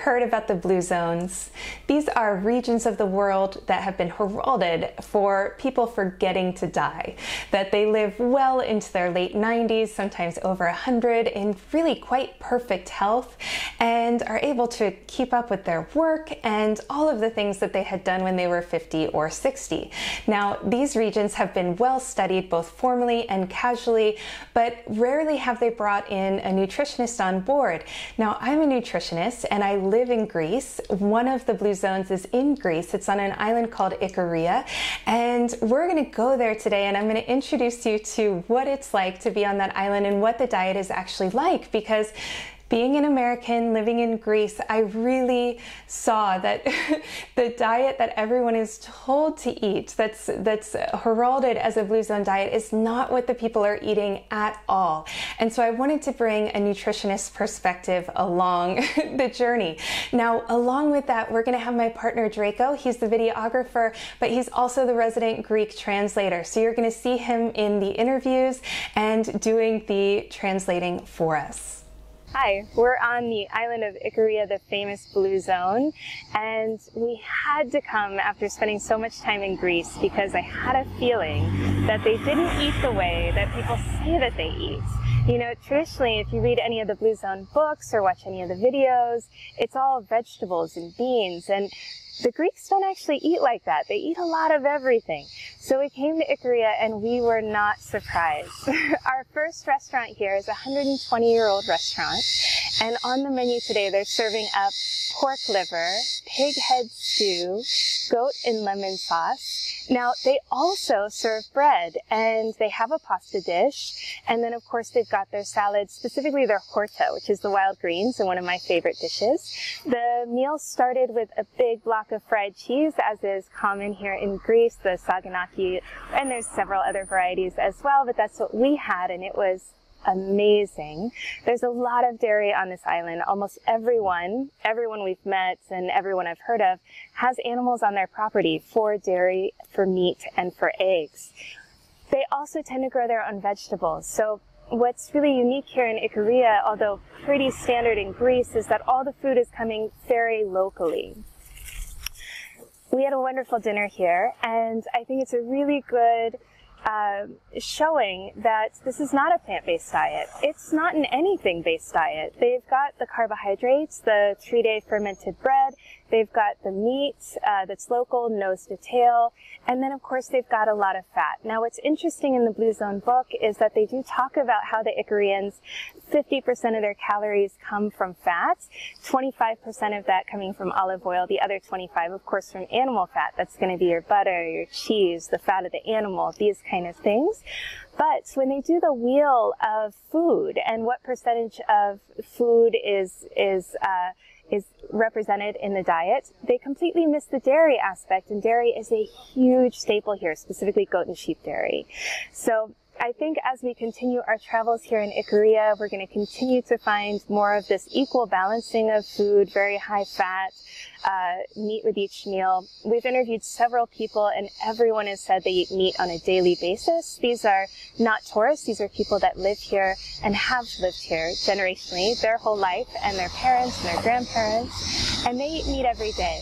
heard about the blue zones. These are regions of the world that have been heralded for people forgetting to die, that they live well into their late 90s, sometimes over 100, in really quite perfect health, and are able to keep up with their work and all of the things that they had done when they were 50 or 60. Now, these regions have been well studied both formally and casually, but rarely have they brought in a nutritionist on board. Now, I'm a nutritionist and I live in Greece. One of the blue zones is in Greece. It's on an island called Ikaria, and we're going to go there today, and I'm going to introduce you to what it's like to be on that island and what the diet is actually like, because being an American living in Greece, I really saw that the diet that everyone is told to eat, that's heralded as a blue zone diet, is not what the people are eating at all. And so I wanted to bring a nutritionist perspective along the journey. Now, along with that, we're going to have my partner Draco. He's the videographer, but he's also the resident Greek translator. So you're going to see him in the interviews and doing the translating for us. Hi, we're on the island of Ikaria, the famous blue zone, and we had to come after spending so much time in Greece because I had a feeling that they didn't eat the way that people say that they eat. You know, traditionally, if you read any of the blue zone books or watch any of the videos, it's all vegetables and beans, and the Greeks don't actually eat like that. They eat a lot of everything. So we came to Ikaria and we were not surprised. Our first restaurant here is a 120-year-old restaurant, and on the menu today they're serving up pork liver, pig head stew, goat and lemon sauce. Now, they also serve bread, and they have a pasta dish, and then of course they've got their salads, specifically their horta, which is the wild greens and one of my favorite dishes. The meal started with a big block of fried cheese, as is common here in Greece, the saganaki, and there's several other varieties as well, but that's what we had, and it was amazing. There's a lot of dairy on this island. Almost everyone we've met and everyone I've heard of has animals on their property for dairy, for meat, and for eggs. They also tend to grow their own vegetables. So what's really unique here in Ikaria, although pretty standard in Greece, is that all the food is coming very locally. We had a wonderful dinner here, and I think it's a really good showing that this is not a plant-based diet. It's not an anything-based diet. They've got the carbohydrates, the 3-day fermented bread, they've got the meat that's local, nose to tail, and then of course they've got a lot of fat. Now what's interesting in the Blue Zone book is that they do talk about how the Ikarians, 50% of their calories come from fat, 25% of that coming from olive oil, the other 25 of course from animal fat. That's going to be your butter, your cheese, the fat of the animal, these kind of things. But when they do the wheel of food and what percentage of food is represented in the diet, they completely miss the dairy aspect, and dairy is a huge staple here, specifically goat and sheep dairy. So I think as we continue our travels here in Ikaria, we're going to continue to find more of this equal balancing of food, very high fat, meat with each meal. We've interviewed several people, and everyone has said they eat meat on a daily basis. These are not tourists. These are people that live here and have lived here generationally their whole life, and their parents and their grandparents, and they eat meat every day.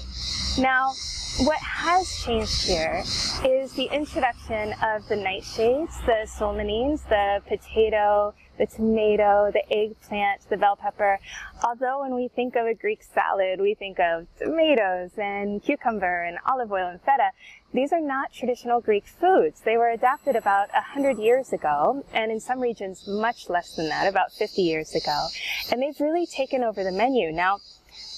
Now, what has changed here is the introduction of the nightshades, the solanines, the potato, the tomato, the eggplant, the bell pepper. Although when we think of a Greek salad, we think of tomatoes and cucumber and olive oil and feta. These are not traditional Greek foods. They were adapted about 100 years ago, and in some regions much less than that, about 50 years ago. And they've really taken over the menu. Now,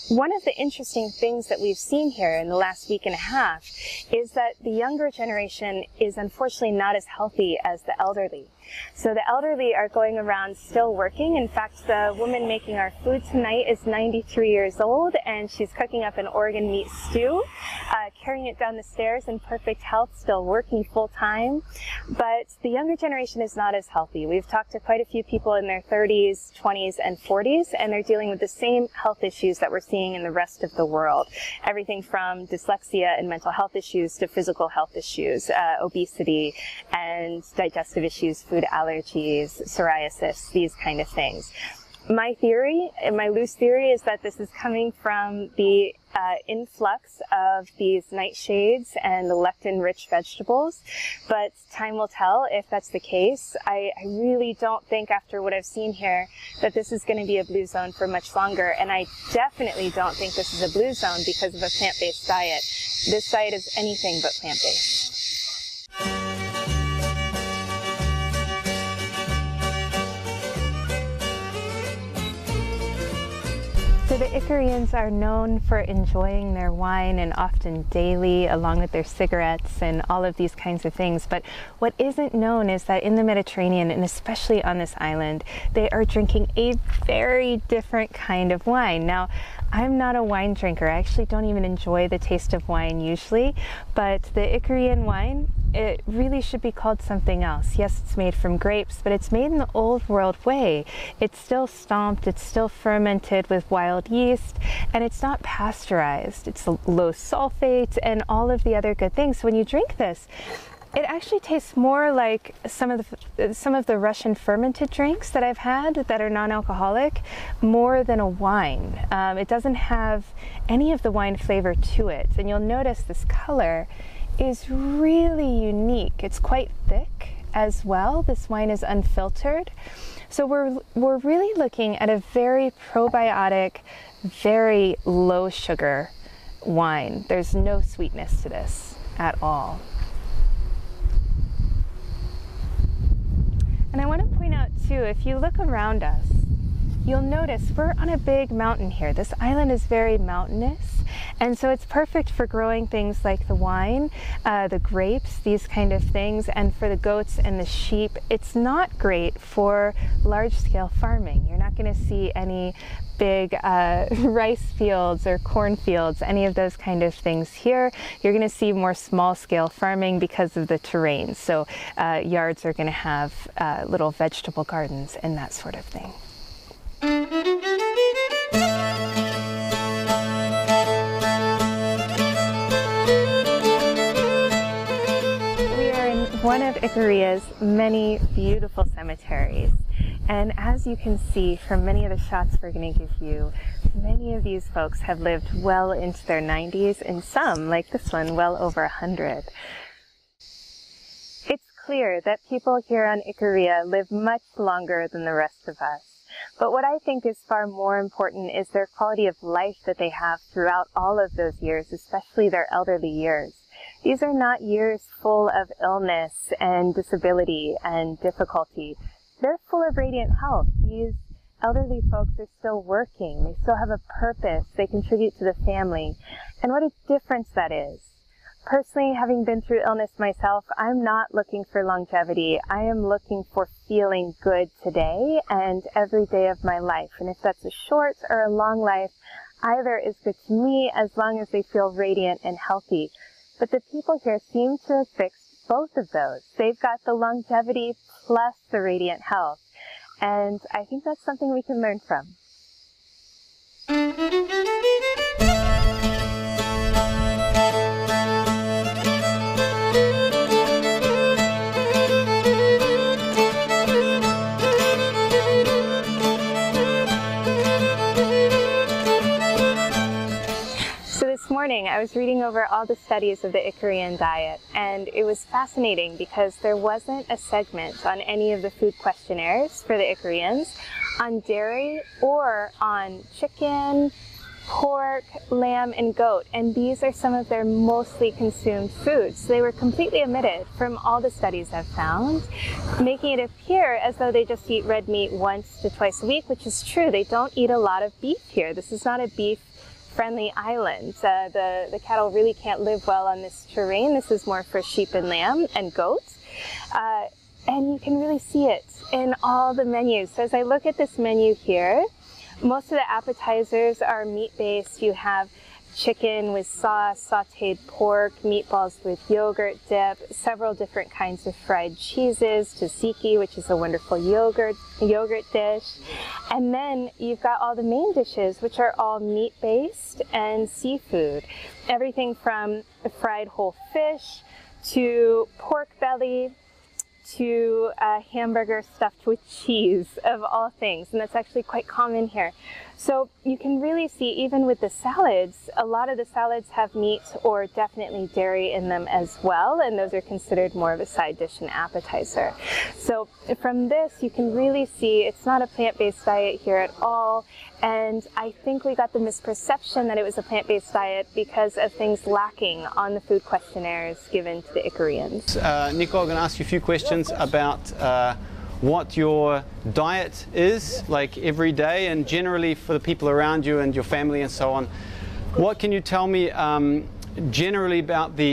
one of the interesting things that we've seen here in the last week and a half is that the younger generation is unfortunately not as healthy as the elderly. So the elderly are going around still working. In fact, the woman making our food tonight is 93 years old, and she's cooking up an organ meat stew, carrying it down the stairs in perfect health, still working full time. But the younger generation is not as healthy. We've talked to quite a few people in their 30s, 20s, and 40s, and they're dealing with the same health issues that we're seeing in the rest of the world. Everything from dyslexia and mental health issues to physical health issues, obesity and digestive issues, food allergies, psoriasis, these kind of things. My theory, my loose theory, is that this is coming from the influx of these nightshades and the lectin-rich vegetables, but time will tell if that's the case. I really don't think, after what I've seen here, that this is going to be a blue zone for much longer, and I definitely don't think this is a blue zone because of a plant-based diet. This diet is anything but plant-based. So the Ikarians are known for enjoying their wine, and often daily, along with their cigarettes and all of these kinds of things. But what isn't known is that in the Mediterranean, and especially on this island, they are drinking a very different kind of wine. Now, I'm not a wine drinker. I actually don't even enjoy the taste of wine usually, but the Ikarian wine, it really should be called something else. Yes, it's made from grapes, but it's made in the old world way. It's still stomped, it's still fermented with wild yeast, and it's not pasteurized. It's low sulfate and all of the other good things. So when you drink this, it actually tastes more like some of the Russian fermented drinks that I've had that are non-alcoholic, more than a wine. It doesn't have any of the wine flavor to it, and you'll notice this color is really unique. It's quite thick as well. This wine is unfiltered. So we're really looking at a very probiotic, very low sugar wine. There's no sweetness to this at all. And I want to point out too, if you look around us, you'll notice we're on a big mountain here. This island is very mountainous, and so it's perfect for growing things like the wine, the grapes, these kind of things, and for the goats and the sheep. It's not great for large-scale farming. You're not going to see any big rice fields or cornfields, any of those kind of things here. You're going to see more small-scale farming because of the terrain. So yards are going to have little vegetable gardens and that sort of thing. We are in one of Ikaria's many beautiful cemeteries, and as you can see from many of the shots we're going to give you, many of these folks have lived well into their 90s, and some, like this one, well over 100. It's clear that people here on Ikaria live much longer than the rest of us. But what I think is far more important is their quality of life that they have throughout all of those years, especially their elderly years. These are not years full of illness and disability and difficulty. They're full of radiant health. These elderly folks are still working. They still have a purpose. They contribute to the family. And what a difference that is. Personally, having been through illness myself, I'm not looking for longevity. I am looking for feeling good today and every day of my life. And if that's a short or a long life, either is good to me as long as they feel radiant and healthy. But the people here seem to have fixed both of those. They've got the longevity plus the radiant health. And I think that's something we can learn from. This morning I was reading over all the studies of the Ikarian diet, and it was fascinating because there wasn't a segment on any of the food questionnaires for the Ikarians on dairy or on chicken, pork, lamb, and goat, and these are some of their mostly consumed foods. They were completely omitted from all the studies I've found, making it appear as though they just eat red meat once to twice a week, which is true. They don't eat a lot of beef here. This is not a beef-friendly island. The cattle really can't live well on this terrain. This is more for sheep and lamb and goats. And you can really see it in all the menus. So as I look at this menu here, most of the appetizers are meat-based. You have chicken with sauce, sautéed pork, meatballs with yogurt dip, several different kinds of fried cheeses, tzatziki, which is a wonderful yogurt dish. And then you've got all the main dishes, which are all meat-based and seafood. Everything from fried whole fish to pork belly to a hamburger stuffed with cheese, of all things, and that's actually quite common here. So you can really see, even with the salads, a lot of the salads have meat or definitely dairy in them as well, and those are considered more of a side dish and appetizer. So from this, you can really see it's not a plant-based diet here at all, and I think we got the misperception that it was a plant-based diet because of things lacking on the food questionnaires given to the Ikarians. Nico, I'm going to ask you a few questions about what your diet is like every day, and generally for the people around you and your family and so on. What can you tell me generally about the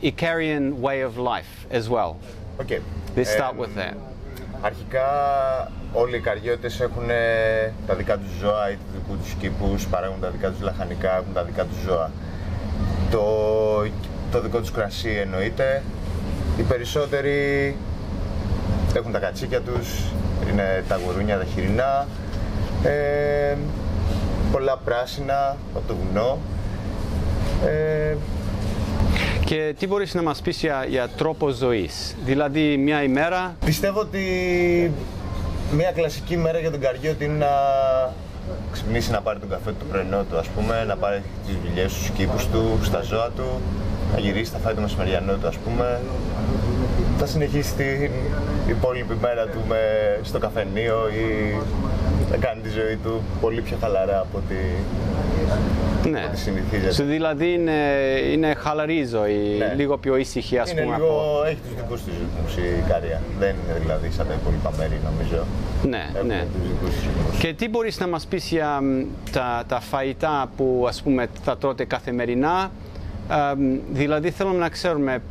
Ikarian way of life as well? Okay. Let's start with that. Αρχικά όλοι οι Ικαριώτες έχουν τα δικά τους ζώα ή τους δικούς τους κήπους, παράγουν τα δικά τους λαχανικά, έχουν τα δικά τους ζώα. Το δικό τους κρασί εννοείται. Οι περισσότεροι έχουν τα κατσίκια τους, είναι τα γουρούνια, τα χοιρινά, πολλά πράσινα από το βουνό. Και τι μπορείς να μας πεις για τρόπο ζωής, δηλαδή μια ημέρα? Πιστεύω ότι μια κλασική μέρα για τον Ικαριώτη είναι να ξυπνήσει, να πάρει τον καφέ του πρωινό του, ας πούμε, να πάρει τις δουλειές του, στους κήπους του, στα ζώα του, να γυρίσει, θα φάει το μεσημεριανό του, ας πούμε. Θα συνεχίσει την υπόλοιπη μέρα του στο καφενείο ή να κάνει τη ζωή του πολύ πιο χαλαρά από ό,τι συνηθίζεται. Δηλαδή είναι χαλαρή η ζωή, ναι. Λίγο πιο ήσυχη, ας πούμε. Έχει τους δικούς της ρυθμούς η Ικαρία. Δεν είναι δηλαδή σαν τα υπόλοιπα μέρη, νομίζω. Ναι. Και τι μπορείς να μας πεις για τα φαγητά που, ας πούμε, θα τρώτε καθημερινά? Δηλαδή θέλουμε να ξέρουμε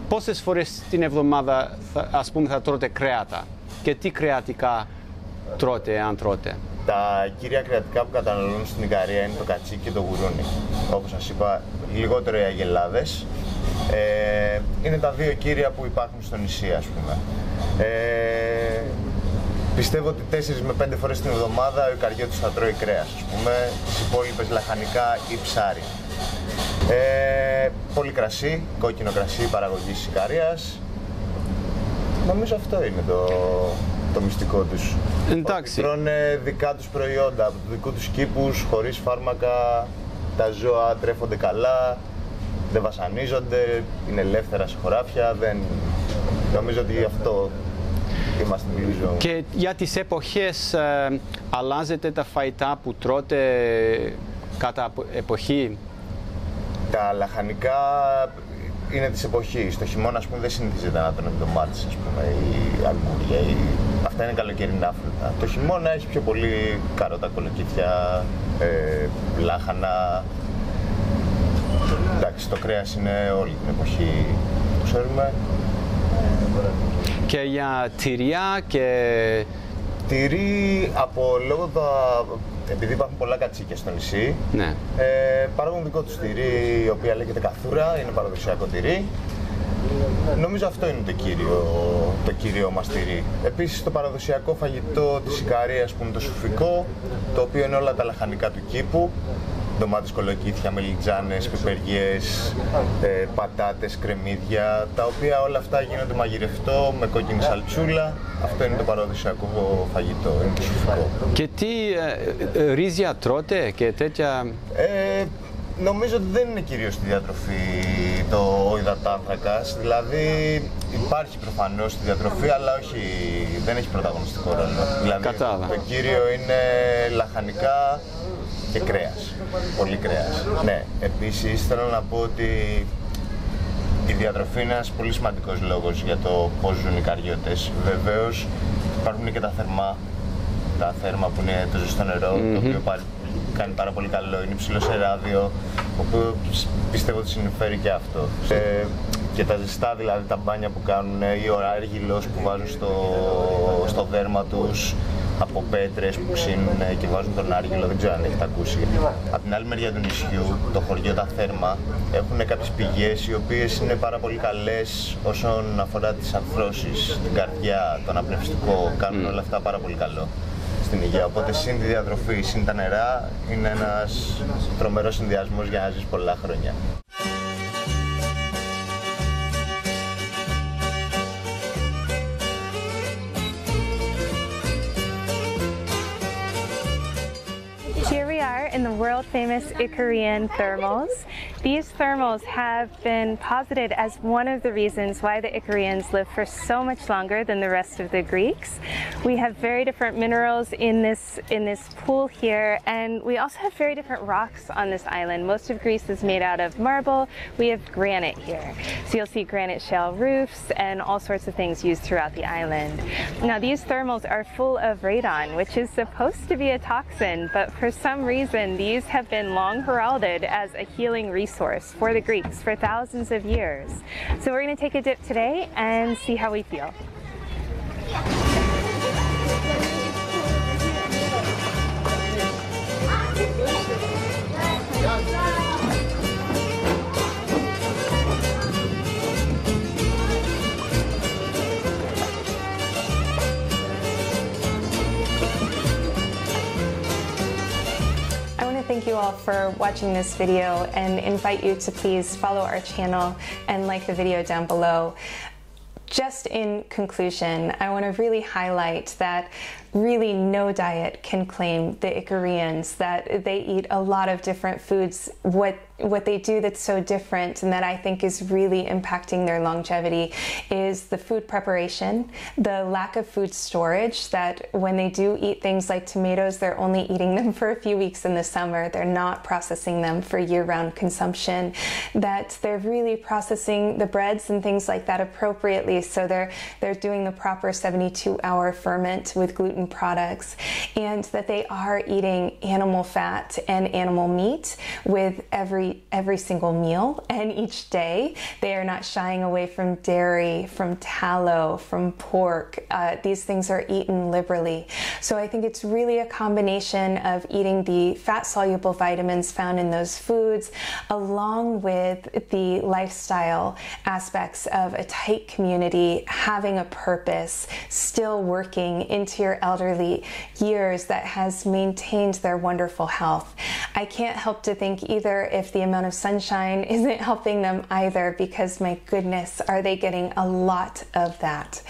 πόσες φορές την εβδομάδα θα τρώτε κρέατα και τι κρεατικά τρώτε, αν τρώτε. Τα κύρια κρεατικά που καταναλώνουν στην Ικαρία είναι το κατσίκι και το γουρούνι. Όπως σας είπα, λιγότερο οι αγελάδες. Είναι τα δύο κύρια που υπάρχουν στο νησί, ας πούμε. Πιστεύω ότι 4 με 5 φορές την εβδομάδα ο Ικαριώτης θα τρώει κρέας, ας πούμε, τις υπόλοιπες λαχανικά ή ψάρι. Πολύ κρασί, κόκκινο κρασί παραγωγής Ικαρίας. Νομίζω αυτό είναι το μυστικό τους. Εντάξει. Τρώνε δικά τους προϊόντα από τους δικούς τους κήπους, χωρίς φάρμακα. Τα ζώα τρέφονται καλά, δεν βασανίζονται, είναι ελεύθερα σε χωράφια. Νομίζω ότι αυτό είμαστε πλούσιοι. Και για τις εποχές αλλάζετε τα φαγητά που τρώτε κατά εποχή? Τα λαχανικά είναι της εποχής. Το χειμώνα, ας πούμε, δεν συνηθίζεται να τρώνε ντομάτες, ας πούμε, ή αγγούρια. Αυτά είναι καλοκαιρινά φρούτα. Το χειμώνα έχει πιο πολύ καρότα, κολοκύθια, λάχανα. Εντάξει, το κρέας είναι όλη την εποχή που ξέρουμε. Και για τυριά και... Τυρί, επειδή υπάρχουν πολλά κατσίκια στο νησί, ναι. Παράγουν δικό τους τυρί, η οποία λέγεται καθούρα, είναι παραδοσιακό τυρί. Νομίζω αυτό είναι το κύριο μας τυρί. Επίσης το παραδοσιακό φαγητό της Ικαρίας που είναι το σουφικό, το οποίο είναι όλα τα λαχανικά του κήπου. Ντομάτες, κολοκύθια, μελιτζάνες, πιπεριές, πατάτες, κρεμμύδια, τα οποία όλα αυτά γίνονται μαγειρευτό με κόκκινη σαλτσούλα. Αυτό είναι το παραδοσιακό φαγητό, είναι το σουφικό. Και τι ρύζια τρώτε και τέτοια? Νομίζω ότι δεν είναι κυρίως στη διατροφή ο υδατάνθρακας, δηλαδή υπάρχει προφανώς στη διατροφή, αλλά δεν έχει πρωταγωνιστικό ρόλο. Δηλαδή το κύριο είναι λαχανικά και κρέας, πολύ κρέας. Ναι, επίσης θέλω να πω ότι η διατροφή είναι ένας πολύ σημαντικός λόγος για το πώς ζουν οι Ικαριώτες. Βεβαίως υπάρχουν και τα θέρμα που είναι το ζεστό νερό, το οποίο κάνει πάρα πολύ καλό, είναι υψηλό σε ράδιο, οπότε πιστεύω ότι συνεισφέρει και αυτό. Και τα ζεστά, δηλαδή τα μπάνια που κάνουν ή ο άργυλος που βάζουν στο δέρμα τους, από πέτρες που ξύνουν και βάζουν τον άργυλο, δεν ξέρω αν έχετε ακούσει. Από την άλλη μεριά του νησιού, το χωριό τα Θέρμα, έχουν κάποιες πηγές οι οποίες είναι πάρα πολύ καλές όσον αφορά τις αρθρώσεις, την καρδιά, τον απνευστικό, κάνουν όλα αυτά πάρα πολύ καλό στην υγεία. Οπότε συν τη διατροφή, συν τα νερά, είναι ένας τρομερός συνδυασμός για να ζεις πολλά χρόνια. in the world famous Ikarian thermals. These thermals have been posited as one of the reasons why the Ikarians live for so much longer than the rest of the Greeks. We have very different minerals in this pool here, and we also have very different rocks on this island. Most of Greece is made out of marble. We have granite here. So you'll see granite shale roofs and all sorts of things used throughout the island. Now these thermals are full of radon, which is supposed to be a toxin, but for some reason these have been long heralded as a healing resource for the Greeks for thousands of years. So we're going to take a dip today and see how we feel. Thank you all for watching this video and invite you to please follow our channel and like the video down below. Just in conclusion, I want to really highlight that really no diet can claim the Ikarians, that they eat a lot of different foods. What they do that's so different and that I think is really impacting their longevity is the food preparation, the lack of food storage, that when they do eat things like tomatoes, they're only eating them for a few weeks in the summer. They're not processing them for year-round consumption, that they're really processing the breads and things like that appropriately. So they're doing the proper 72-hour ferment with gluten products, and that they are eating animal fat and animal meat with every single meal and each day. They are not shying away from dairy, from tallow, from pork. These things are eaten liberally. So I think it's really a combination of eating the fat-soluble vitamins found in those foods, along with the lifestyle aspects of a tight community, having a purpose, still working into your elderly years, that has maintained their wonderful health. I can't help to think either if the amount of sunshine isn't helping them either, because my goodness, are they getting a lot of that.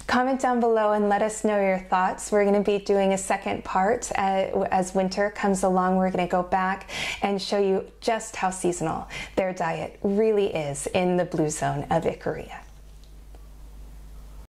Comment down below and let us know your thoughts. We're going to be doing a second part as winter comes along. We're going to go back and show you just how seasonal their diet really is in the blue zone of Ikaria.